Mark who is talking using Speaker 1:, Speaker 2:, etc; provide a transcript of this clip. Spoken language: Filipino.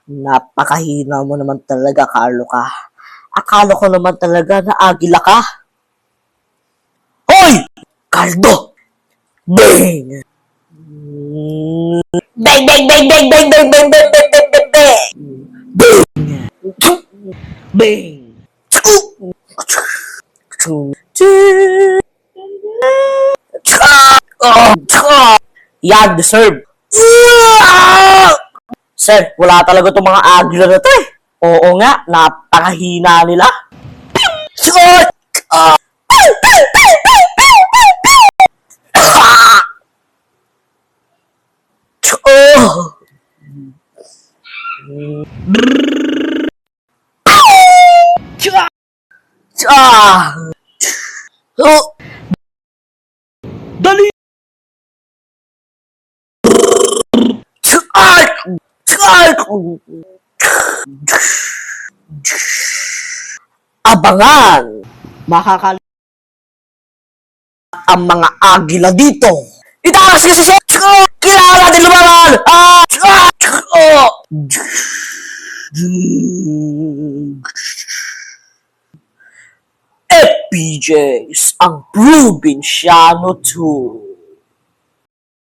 Speaker 1: Napakahina mo naman talaga, Carlo ka. Akala ko naman talaga na agila ka. Hoy! Carlo! Bang! Bang, bang, bang, bang, bang, bang, bang, bang, bang, bang, bang, bang! Bang! Yan, deserve. Sir, wala talaga itong mga agila na to eh. Oo nga, napakahina nila. Shot! Oh! Ah! Oh! Dali! Ay! Ay! Abangan! Makakal ang mga agila dito. Itaas kasi siya! Kailangan natin lumaban! Oh! FPJs ang Provinciano 2.